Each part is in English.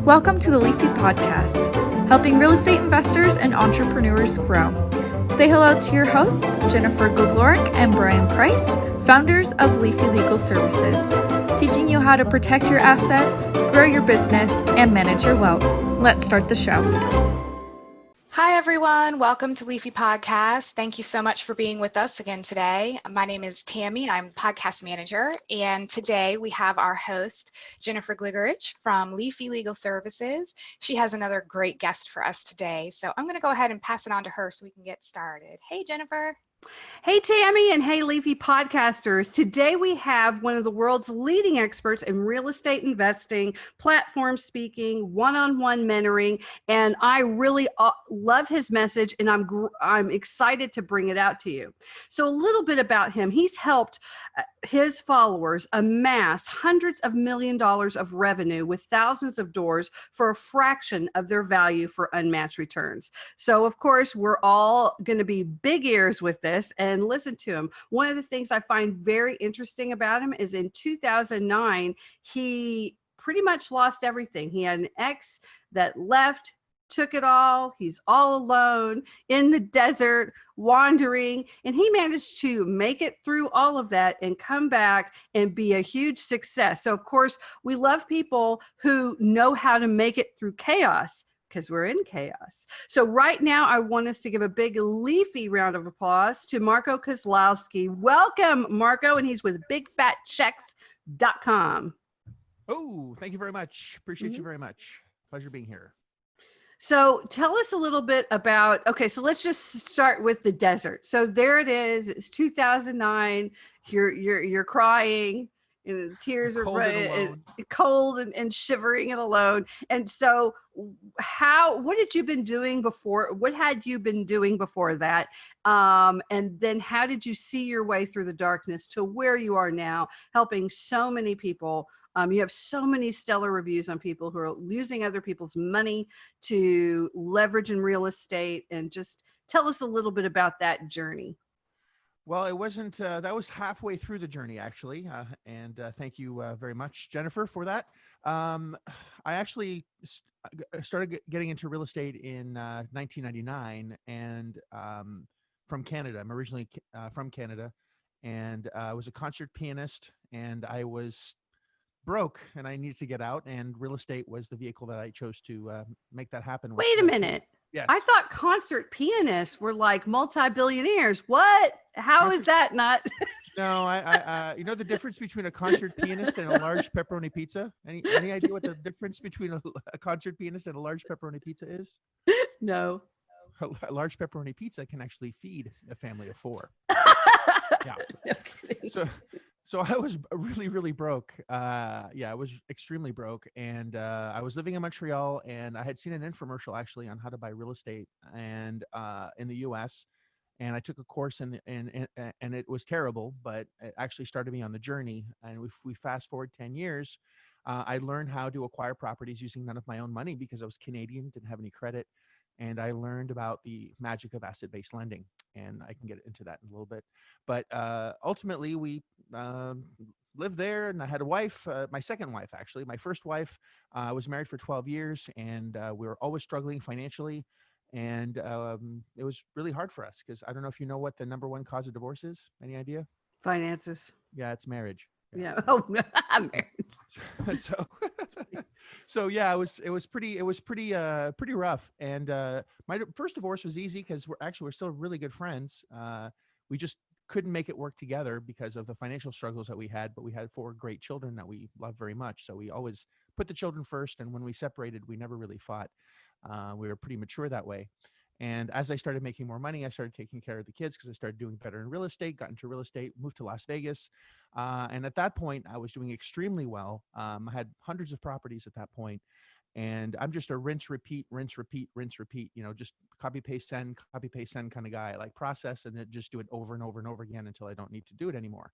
Welcome to the Leafy Podcast, helping real estate investors and entrepreneurs grow. Say hello to your hosts, Jennifer Kozlowski and Brian Price, founders of Leafy Legal Services, teaching you how to protect your assets, grow your business, and manage your wealth. Let's start the show. Hi, everyone. Welcome to Leafy Podcast. Thank you so much for being with us again today. My name is Tammy. I'm podcast manager. And today we have our host, Jennifer Kozlowski from Leafy Legal Services. She has another great guest for us today. So I'm going to go ahead and pass it on to her so we can get started. Hey, Jennifer. Hey, Tammy, and hey, Leafy podcasters. Today we have one of the world's leading experts in real estate investing, platform speaking, one-on-one mentoring, and I really love his message, and I'm excited to bring it out to you. So a little bit about him. He's helped his followers amass hundreds of millions of dollars of revenue with thousands of doors for a fraction of their value for unmatched returns. So, of course, we're all going to be big ears with this and listen to him. One of the things I find very interesting about him is in 2009, he pretty much lost everything. He had an ex that left, took it all. He's all alone in the desert, wandering, and he managed to make it through all of that and come back and be a huge success. So, of course, we love people who know how to make it through chaos, because we're in chaos. So right now, I want us to give a big Leafy round of applause to Marco Kozlowski. Welcome, Marco, and he's with bigfatchecks.com. Oh, thank you very much. Appreciate you very much. Pleasure being here. So tell us a little bit about, okay, so let's just start with the desert. So there it is. It's 2009. You're crying. And the tears are cold and shivering and alone. And so what had you been doing before? What had you been doing before that? And then how did you see your way through the darkness to where you are now, helping so many people? You have so many stellar reviews on people who are using other people's money to leverage in real estate, and just tell us a little bit about that journey. Well, it wasn't, that was halfway through the journey, actually. And thank you very much, Jennifer, for that. I actually started getting into real estate in 1999 and from Canada. I'm originally from Canada, and I was a concert pianist, and I was broke and I needed to get out, and real estate was the vehicle that I chose to make that happen. Wait a minute. Yes. I thought concert pianists were like multi-billionaires. What? How is that not? No, I you know the difference between a concert pianist and a large pepperoni pizza? Any idea what the difference between a concert pianist and a large pepperoni pizza is? No. A large pepperoni pizza can actually feed a family of 4. Yeah. No kidding. So I was really, really broke. I was extremely broke, and I was living in Montreal, and I had seen an infomercial actually on how to buy real estate and in the U.S. And I took a course and it was terrible, but it actually started me on the journey. And if we fast forward 10 years, I learned how to acquire properties using none of my own money because I was Canadian, didn't have any credit. And I learned about the magic of asset-based lending, and I can get into that in a little bit. But ultimately, we lived there, and I had a wife, my second wife, actually. My first wife was married for 12 years, and we were always struggling financially. And it was really hard for us because I don't know if you know what the number one cause of divorce is. Any idea? Finances. Yeah, it's marriage. Yeah. Oh, I'm married. So yeah, it was pretty rough. And my first divorce was easy because we're still really good friends. We just couldn't make it work together because of the financial struggles that we had, but we had 4 great children that we loved very much. So we always put the children first. And when we separated, we never really fought. We were pretty mature that way. And as I started making more money, I started taking care of the kids because I started doing better in real estate, got into real estate, moved to Las Vegas. And at that point, I was doing extremely well. I had hundreds of properties at that point. And I'm just a rinse, repeat, just copy, paste, send kind of guy. I like process and then just do it over and over and over again until I don't need to do it anymore.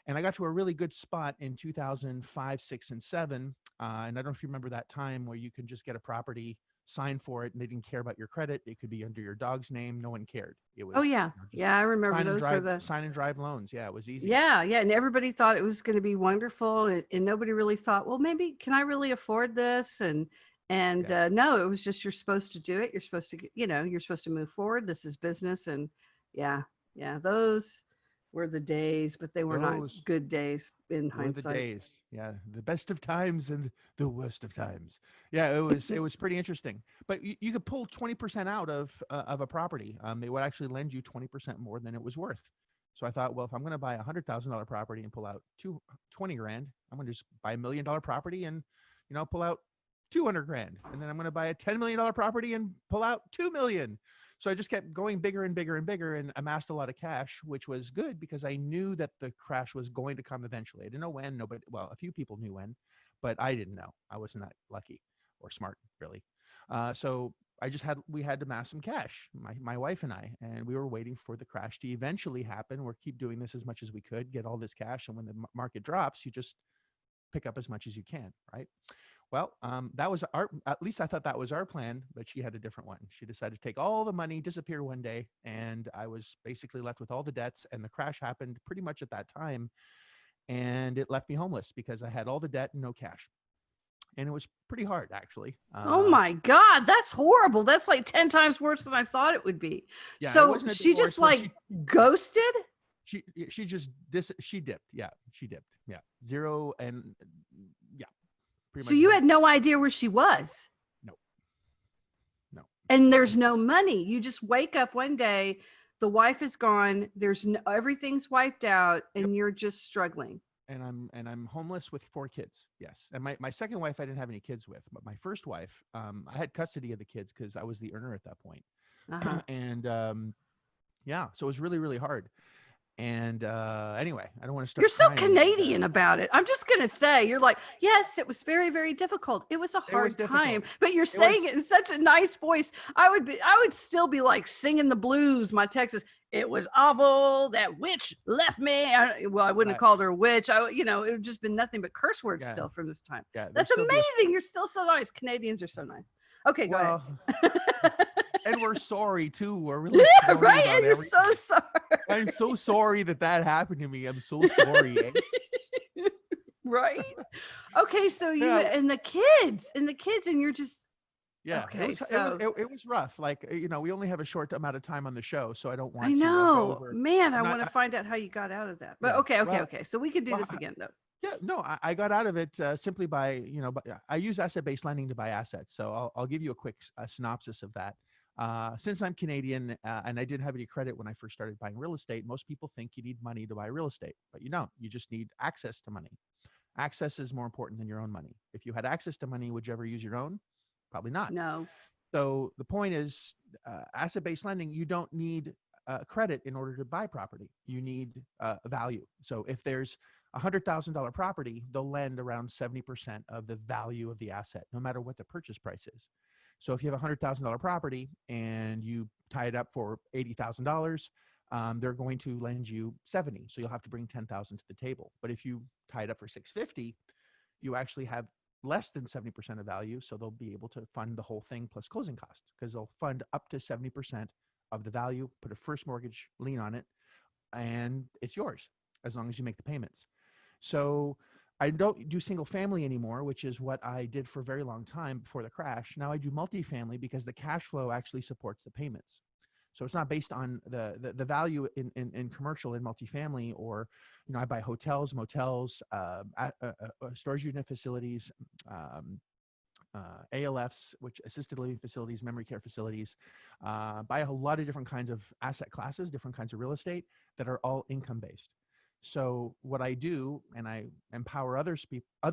And I got to a really good spot in 2005, 6, and 7. And I don't know if you remember that time where you can just get a property, sign for it, and they didn't care about your credit. It could be under your dog's name. No one cared. It was, yeah, I remember those for the sign and drive loans. Yeah, it was easy. Yeah, and everybody thought it was going to be wonderful, and nobody really thought, well, maybe can I really afford this? And And no, it was just, you're supposed to do it. You're supposed to, you're supposed to move forward. This is business. And yeah, those were the days, but they were not Those good days in were the hindsight. days. Yeah, the best of times and the worst of times. Yeah, it was pretty interesting. But you could pull 20% out of a property. They would actually lend you 20% more than it was worth. So I thought, well, if I'm going to buy $100,000 property and pull out 20 grand, I'm going to just buy $1 million property and pull out 200 grand. And then I'm going to buy a $10 million property and pull out 2 million. So I just kept going bigger and bigger and bigger and amassed a lot of cash, which was good because I knew that the crash was going to come eventually. I didn't know when. Well, a few people knew when, but I didn't know. I wasn't that lucky or smart, really. So we had to amass some cash, my wife and and we were waiting for the crash to eventually happen. We'll keep doing this as much as we could, get all this cash. And when the market drops, you just pick up as much as you can, right? Well, that was at least I thought that was our plan, but she had a different one. She decided to take all the money, disappear one day, and I was basically left with all the debts, and the crash happened pretty much at that time, and it left me homeless because I had all the debt and no cash. And it was pretty hard, actually. Oh my God, that's horrible. That's like 10 times worse than I thought it would be. Yeah, so she just ghosted? She dipped. Yeah, she dipped. Yeah. Zero and yeah. So you had no idea where she was? No. And there's no money. You just wake up one day, the wife is gone, everything's wiped out, and you're just struggling. And I'm homeless with 4 kids. Yes. And my second wife, I didn't have any kids with, but my first wife, I had custody of the kids because I was the earner at that point. And so it was really, really hard. And anyway, I don't want to start. You're so Canadian about it. I'm just going to say, you're like, yes, it was very, very difficult. It was a hard time, but you're saying it in such a nice voice. I would still be like singing the blues, my Texas. It was awful. That witch left me. I wouldn't have called her a witch. It would just been nothing but curse words still from this time. Yeah, that's amazing. You're still so nice. Canadians are so nice. Okay, go ahead. And we're sorry too. We're really sorry right. And you're so sorry. I'm so sorry that happened to me. I'm so sorry. Right. Okay. So you and the kids, and you're just. Yeah. Okay. It was rough. Like, we only have a short amount of time on the show, so I don't want to. I know, man. I want to find out how you got out of that. But yeah. Okay. So we could do this again though. Yeah, no, I got out of it simply by, I use asset-based lending to buy assets. So I'll give you a quick synopsis of that. Since I'm Canadian and I didn't have any credit when I first started buying real estate, most people think you need money to buy real estate, but you don't. You just need access to money. Access is more important than your own money. If you had access to money, would you ever use your own? Probably not. No. So the point is, asset-based lending, you don't need credit in order to buy property. You need value. So if there's $100,000 property, they'll lend around 70% of the value of the asset, no matter what the purchase price is. So if you have a $100,000 property and you tie it up for $80,000, they're going to lend you 70. So you'll have to bring 10,000 to the table. But if you tie it up for 650, you actually have less than 70% of value. So they'll be able to fund the whole thing plus closing costs, because they'll fund up to 70% of the value, put a first mortgage lien on it, and it's yours as long as you make the payments. So I don't do single family anymore, which is what I did for a very long time before the crash. Now I do multifamily because the cash flow actually supports the payments. So it's not based on the value in commercial in multifamily, or, I buy hotels, motels, storage unit facilities, ALFs, which assisted living facilities, memory care facilities, buy a lot of different kinds of asset classes, different kinds of real estate that are all income based. So what I do, and I empower other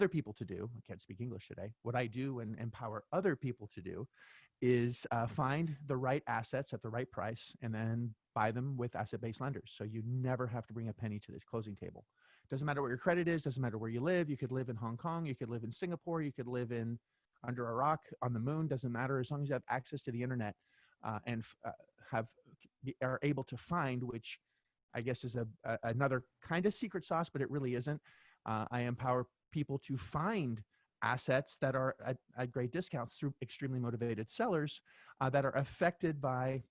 people to do, I can't speak English today. What I do and empower other people to do is find the right assets at the right price and then buy them with asset-based lenders. So you never have to bring a penny to this closing table. Doesn't matter what your credit is, doesn't matter where you live. You could live in Hong Kong, you could live in Singapore, you could live under a rock on the moon, doesn't matter, as long as you have access to the internet and are able to find, which I guess is another kind of secret sauce, but it really isn't. I empower people to find assets that are at great discounts through extremely motivated sellers that are affected by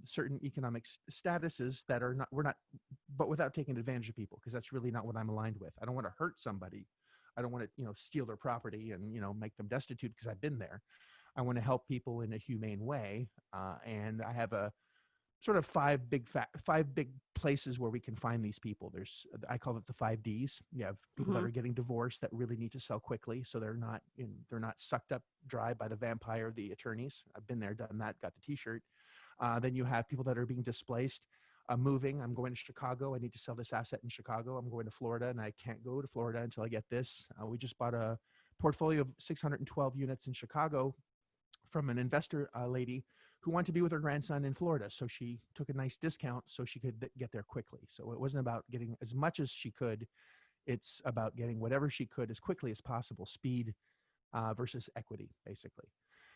certain economic statuses that are not, but without taking advantage of people, because that's really not what I'm aligned with. I don't want to hurt somebody. I don't want to, steal their property and, make them destitute, because I've been there. I want to help people in a humane way. And I have a sort of five big places where we can find these people. I call it the 5Ds. You have people that are getting divorced that really need to sell quickly, so they're not sucked up dry by the vampire of the attorneys. I've been there, done that, got the T-shirt. Then you have people that are being displaced, moving. I'm going to Chicago. I need to sell this asset in Chicago. I'm going to Florida, and I can't go to Florida until I get this. We just bought a portfolio of 612 units in Chicago from an investor lady who wanted to be with her grandson in Florida. So she took a nice discount so she could get there quickly. So it wasn't about getting as much as she could. It's about getting whatever she could as quickly as possible, speed versus equity, basically.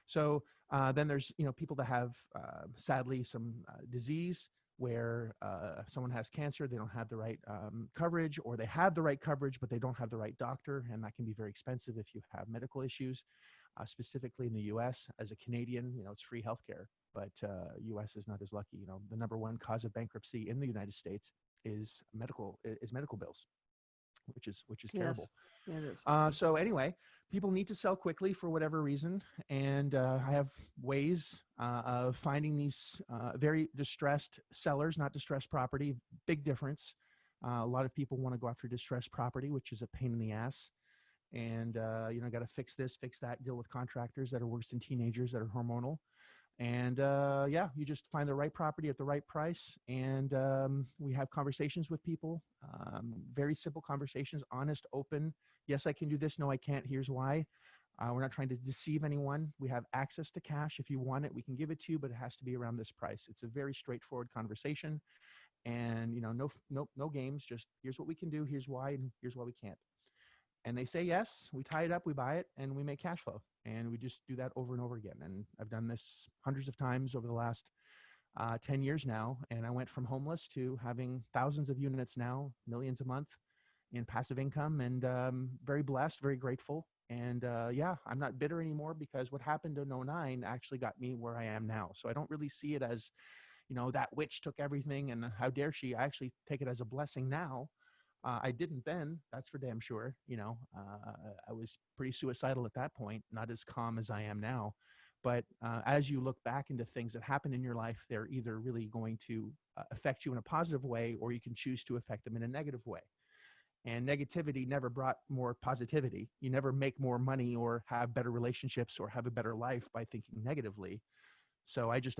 So then there's, people that have, sadly, some disease where someone has cancer, they don't have the right coverage, or they have the right coverage, but they don't have the right doctor. And that can be very expensive if you have medical issues. Specifically in the U.S. As a Canadian, it's free healthcare, but U.S. is not as lucky. The number one cause of bankruptcy in the United States is medical bills, which is terrible. Yes, it is. So anyway, people need to sell quickly for whatever reason, and I have ways of finding these very distressed sellers, not distressed property. Big difference. A lot of people want to go after distressed property, which is a pain in the ass. And, got to fix this, fix that, deal with contractors that are worse than teenagers that are hormonal. And you just find the right property at the right price. And we have conversations with people, very simple conversations, honest, open. Yes, I can do this. No, I can't. Here's why. We're not trying to deceive anyone. We have access to cash. If you want it, we can give it to you, but it has to be around this price. It's a very straightforward conversation. And, no games, just here's what we can do. Here's why, and here's why we can't. And they say yes, we tie it up, we buy it, and we make cash flow. And we just do that over and over again. And I've done this hundreds of times over the last 10 years now. And I went from homeless to having thousands of units now, millions a month in passive income, and very blessed, very grateful. And I'm not bitter anymore, because what happened in 2009 actually got me where I am now. So I don't really see it as, that witch took everything and how dare she. I actually take it as a blessing now. I didn't then, that's for damn sure. I was pretty suicidal at that point, not as calm as I am now. But as you look back into things that happen in your life, they're either really going to affect you in a positive way, or you can choose to affect them in a negative way. And negativity never brought more positivity. You never make more money or have better relationships or have a better life by thinking negatively. So I just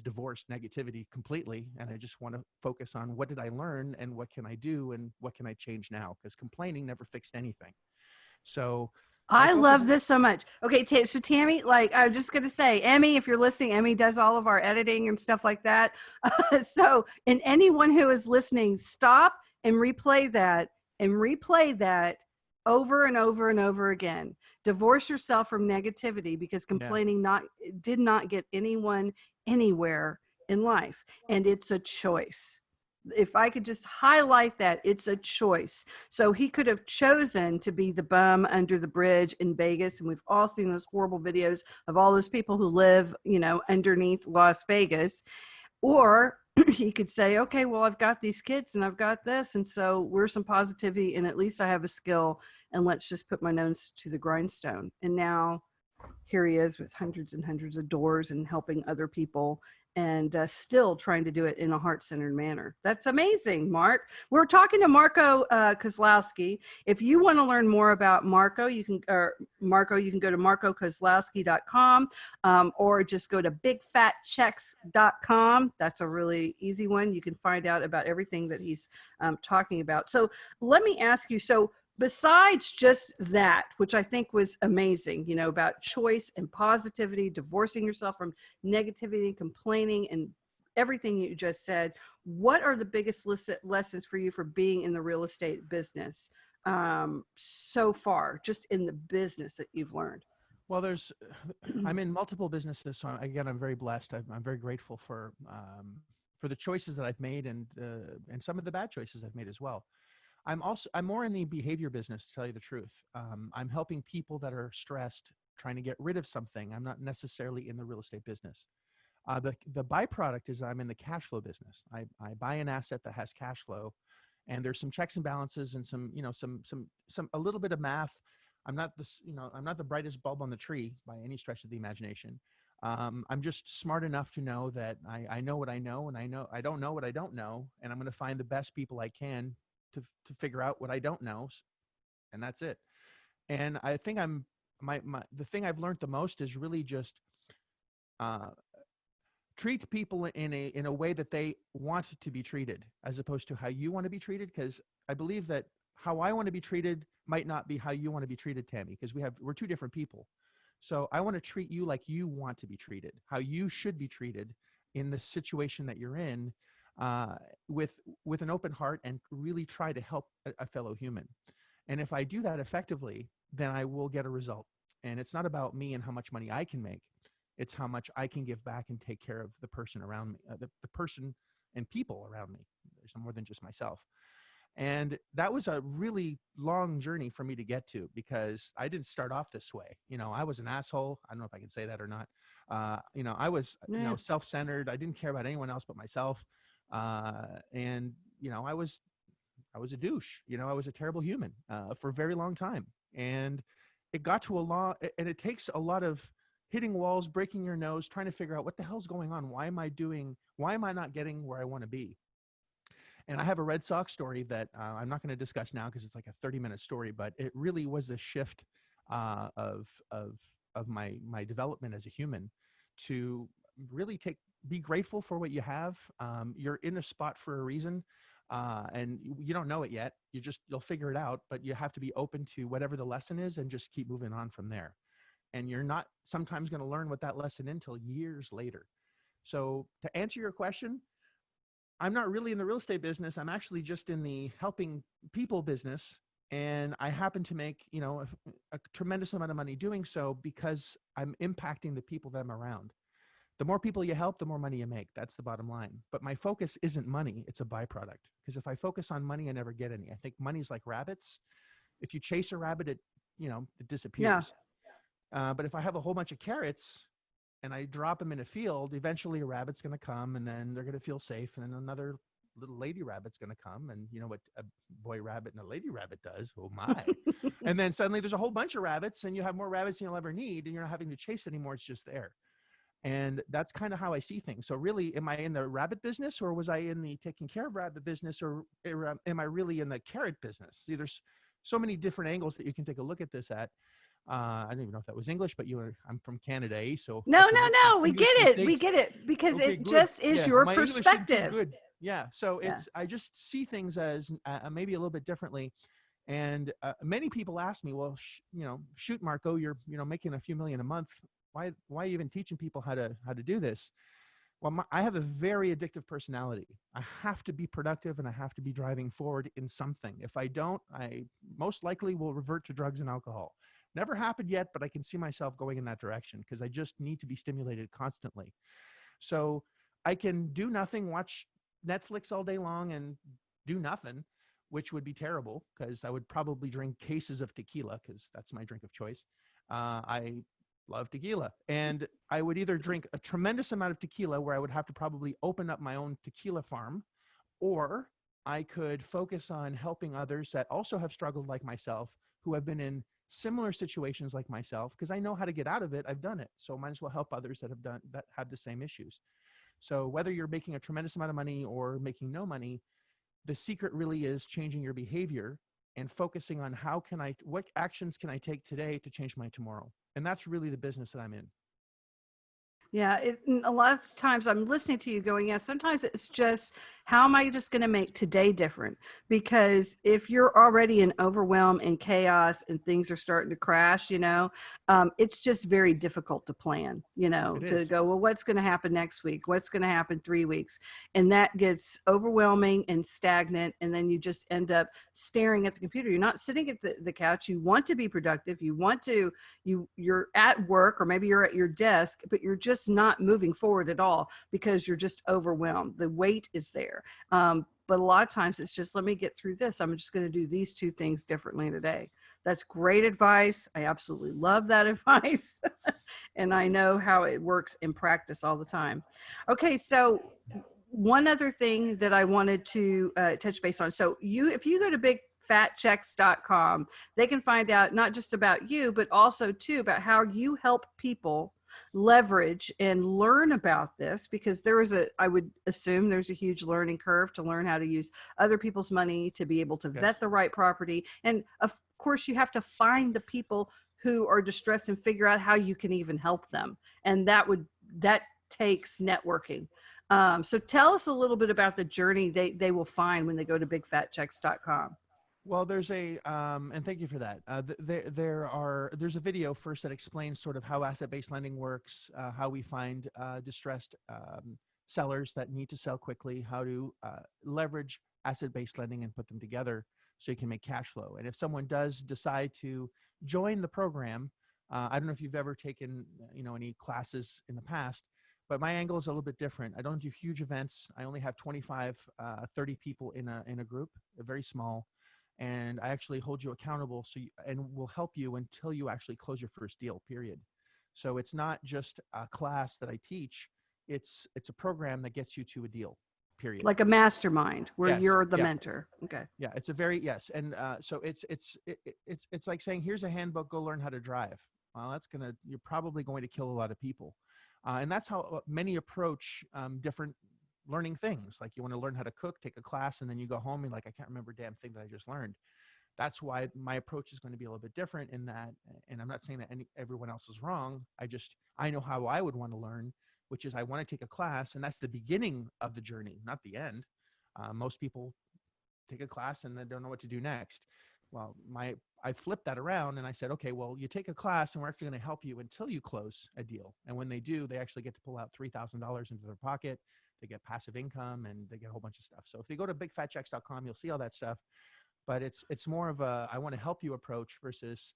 divorced negativity completely. And I just want to focus on what did I learn and what can I do and what can I change now? Because complaining never fixed anything. So I love this so much. Okay, so Tammy, I'm just going to say, Emmy, if you're listening, Emmy does all of our editing and stuff like that. And anyone who is listening, stop and replay that over and over and over again. Divorce yourself from negativity, because complaining did not get anyone anywhere in life. And it's a choice. If I could just highlight that, it's a choice. So he could have chosen to be the bum under the bridge in Vegas. And we've all seen those horrible videos of all those people who live, underneath Las Vegas. Or he could say, okay, well, I've got these kids and I've got this. And so where's some positivity? And at least I have a skill, and let's just put my nose to the grindstone. And now here he is with hundreds and hundreds of doors and helping other people, and still trying to do it in a heart-centered manner. That's amazing, Mark. We're talking to Marco Kozlowski. If you want to learn more about Marco, you can go to marcokozlowski.com, or just go to bigfatchecks.com. That's a really easy one. You can find out about everything that he's talking about. So let me ask you, besides just that, which I think was amazing, about choice and positivity, divorcing yourself from negativity and complaining and everything you just said, what are the biggest lessons for you for being in the real estate business so far, just in the business that you've learned? Well, I'm in multiple businesses. So again, I'm very blessed. I'm very grateful for the choices that I've made, and some of the bad choices I've made as well. I'm more in the behavior business, to tell you the truth. I'm helping people that are stressed, trying to get rid of something. I'm not necessarily in the real estate business. The byproduct is I'm in the cash flow business. I buy an asset that has cash flow, and there's some checks and balances and some, a little bit of math. I'm not the brightest bulb on the tree by any stretch of the imagination. I'm just smart enough to know that I know what I know, and I don't know what I don't know, and I'm going to find the best people I can to figure out what I don't know, and that's it. And I think the thing I've learned the most is really just treat people in a way that they want to be treated, as opposed to how you want to be treated. Because I believe that how I want to be treated might not be how you want to be treated, Tammy, because we're two different people. So I want to treat you like you want to be treated, how you should be treated in the situation that you're in, with an open heart, and really try to help a fellow human. And if I do that effectively, then I will get a result. And it's not about me and how much money I can make. It's how much I can give back and take care of the person around me, the person and people around me. There's more than just myself. And that was a really long journey for me to get to, because I didn't start off this way. I was an asshole. I don't know if I can say that or not. I was, self-centered. I didn't care about anyone else but myself. And I was a douche. I was a terrible human for a very long time. And it got to and it takes a lot of hitting walls, breaking your nose, trying to figure out what the hell's going on. Why am I not getting where I want to be? And I have a Red Sox story that I'm not going to discuss now, because it's like a 30-minute story, but it really was a shift of my development as a human, to really be grateful for what you have. You're in a spot for a reason, and you don't know it yet. You'll figure it out, but you have to be open to whatever the lesson is and just keep moving on from there. And you're not sometimes going to learn what that lesson is until years later. So to answer your question, I'm not really in the real estate business. I'm actually just in the helping people business. And I happen to make, a tremendous amount of money doing so, because I'm impacting the people that I'm around. The more people you help, the more money you make. That's the bottom line. But my focus isn't money. It's a byproduct. Because if I focus on money, I never get any. I think money's like rabbits. If you chase a rabbit, it disappears. Yeah. But if I have a whole bunch of carrots and I drop them in a field, eventually a rabbit's going to come, and then they're going to feel safe. And then another little lady rabbit's going to come. And you know what a boy rabbit and a lady rabbit does? Oh my. And then suddenly there's a whole bunch of rabbits, and you have more rabbits than you'll ever need. And you're not having to chase anymore. It's just there. And that's kind of how I see things. So really, am I in the rabbit business, or was I in the taking care of rabbit business, or am I really in the carrot business? See, there's so many different angles that you can take a look at this at. I don't even know if that was English, but I'm from Canada, so no, we get it, because okay, it good. Just is your my perspective. Good. Yeah. So I just see things as maybe a little bit differently. And many people ask me, well, shoot, Marco, you're, making a few million a month. Why are you even teaching people how to do this? Well, I have a very addictive personality. I have to be productive, and I have to be driving forward in something. If I don't, I most likely will revert to drugs and alcohol. Never happened yet, but I can see myself going in that direction, because I just need to be stimulated constantly. So I can do nothing, watch Netflix all day long and do nothing, which would be terrible, because I would probably drink cases of tequila, because that's my drink of choice. I love tequila. And I would either drink a tremendous amount of tequila, where I would have to probably open up my own tequila farm, or I could focus on helping others that also have struggled like myself, who have been in similar situations like myself, because I know how to get out of it. I've done it. So might as well help others that have the same issues. So whether you're making a tremendous amount of money or making no money, the secret really is changing your behavior and focusing on what actions can I take today to change my tomorrow? And that's really the business that I'm in. Yeah, a lot of times I'm listening to you going, sometimes it's just, how am I just going to make today different? Because if you're already in overwhelm and chaos and things are starting to crash, it's just very difficult to plan, to go, well, what's going to happen next week? What's going to happen 3 weeks? And that gets overwhelming and stagnant. And then you just end up staring at the computer. You're not sitting at the couch. You want to be productive. You're at work, or maybe you're at your desk, but you're just not moving forward at all, because you're just overwhelmed. The weight is there. But a lot of times it's just, let me get through this. I'm just going to do these two things differently today. That's great advice. I absolutely love that advice. And I know how it works in practice all the time. Okay. So one other thing that I wanted to touch base on. So if you go to bigfatchecks.com, they can find out not just about you, but also too about how you help people leverage and learn about this, because I would assume there's a huge learning curve to learn how to use other people's money to be able to vet the right property. And of course you have to find the people who are distressed and figure out how you can even help them. And that takes networking. So tell us a little bit about the journey they will find when they go to bigfatchecks.com. Well, there's and thank you for that. There's a video first that explains sort of how asset-based lending works, how we find distressed sellers that need to sell quickly, how to leverage asset-based lending and put them together so you can make cash flow. And if someone does decide to join the program, I don't know if you've ever taken any classes in the past, but my angle is a little bit different. I don't do huge events. I only have 25, 30 people in a group, very small. And I actually hold you accountable and will help you until you actually close your first deal, period. So it's not just a class that I teach. It's a program that gets you to a deal, period. Like a mastermind where you're the mentor. Okay. Yeah, it's and so it's like saying, here's a handbook, go learn how to drive. Well, you're probably going to kill a lot of people. And that's how many approach different learning things. Like you want to learn how to cook, take a class, and then you go home and like, I can't remember a damn thing that I just learned. That's why my approach is going to be a little bit different in that. And I'm not saying that everyone else is wrong. I know how I would want to learn, which is I want to take a class, and that's the beginning of the journey, not the end. Most people take a class and they don't know what to do next. Well, I flipped that around and I said, okay, well, you take a class and we're actually going to help you until you close a deal. And when they do, they actually get to pull out $3,000 into their pocket. They get passive income and they get a whole bunch of stuff. So if they go to bigfatchecks.com, you'll see all that stuff. But it's more of I want to help you approach versus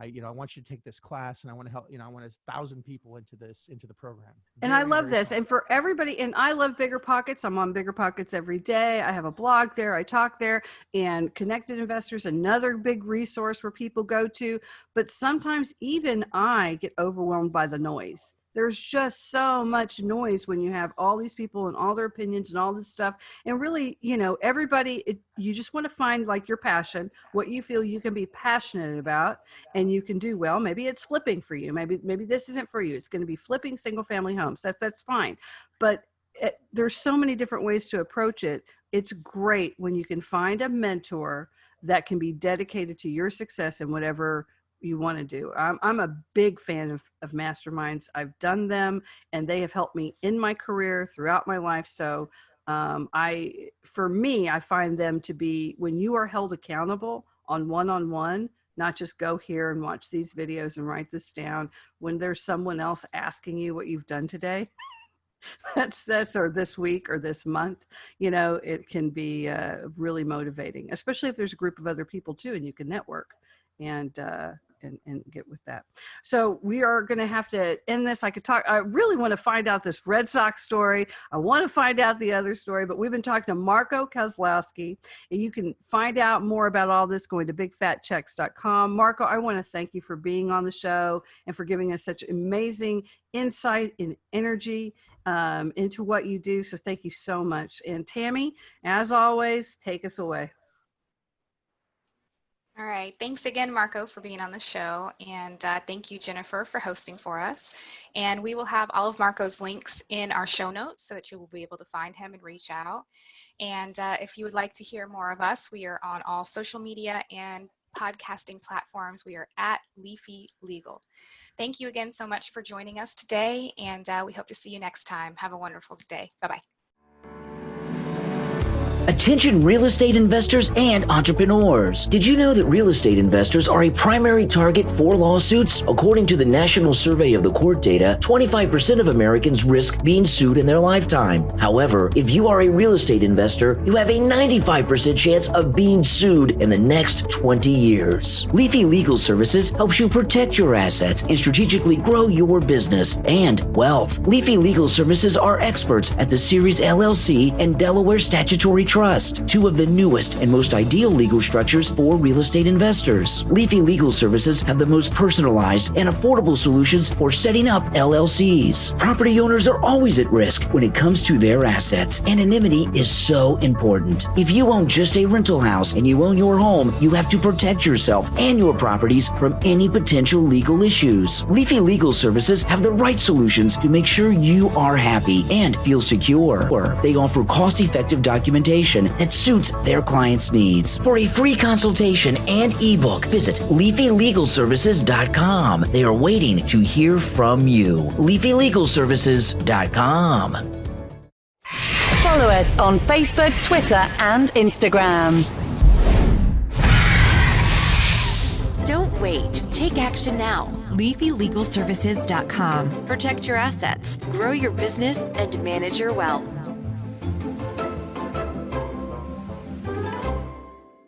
I want you to take this class and I want to help, I want 1,000 people into the program. And I love this. And for everybody, and I love Bigger Pockets. I'm on Bigger Pockets every day. I have a blog there. I talk there, and Connected Investors, another big resource where people go to. But sometimes even I get overwhelmed by the noise. There's just so much noise when you have all these people and all their opinions and all this stuff. And really, everybody, you just want to find like your passion, what you feel you can be passionate about and you can do well. Maybe it's flipping for you. Maybe this isn't for you. It's going to be flipping single family homes. That's fine. But there's so many different ways to approach it. It's great when you can find a mentor that can be dedicated to your success in whatever you want to do. I'm a big fan of masterminds. I've done them and they have helped me in my career throughout my life. So for me, I find them to be, when you are held accountable on one-on-one, not just go here and watch these videos and write this down, when there's someone else asking you what you've done today, that's or this week or this month, it can be really motivating, especially if there's a group of other people too, and you can network and get with that. So we are going to have to end this. I really want to find out this Red Sox story. I want to find out the other story, but we've been talking to Marco Kozlowski, and you can find out more about all this going to bigfatchecks.com. Marco, I want to thank you for being on the show and for giving us such amazing insight and energy into what you do. So thank you so much. And Tammy, as always, take us away. All right. Thanks again, Marco, for being on the show. And thank you, Jennifer, for hosting for us. And we will have all of Marco's links in our show notes so that you will be able to find him and reach out. And if you would like to hear more of us, we are on all social media and podcasting platforms. We are at Leafy Legal. Thank you again so much for joining us today. And we hope to see you next time. Have a wonderful day. Bye-bye. Attention real estate investors and entrepreneurs. Did you know that real estate investors are a primary target for lawsuits? According to the National Survey of the Court data, 25% of Americans risk being sued in their lifetime. However, if you are a real estate investor, you have a 95% chance of being sued in the next 20 years. Leafy Legal Services helps you protect your assets and strategically grow your business and wealth. Leafy Legal Services are experts at the Series LLC and Delaware statutory trust, two of the newest and most ideal legal structures for real estate investors. Leafy Legal Services have the most personalized and affordable solutions for setting up LLCs. Property owners are always at risk when it comes to their assets. Anonymity is so important. If you own just a rental house and you own your home, you have to protect yourself and your properties from any potential legal issues. Leafy Legal Services have the right solutions to make sure you are happy and feel secure. They offer cost-effective documentation that suits their clients' needs. For a free consultation and ebook, visit leafylegalservices.com. They are waiting to hear from you. leafylegalservices.com. Follow us on Facebook, Twitter, and Instagram. Don't wait. Take action now. LeafyLegalServices.com. Protect your assets, grow your business, and manage your wealth.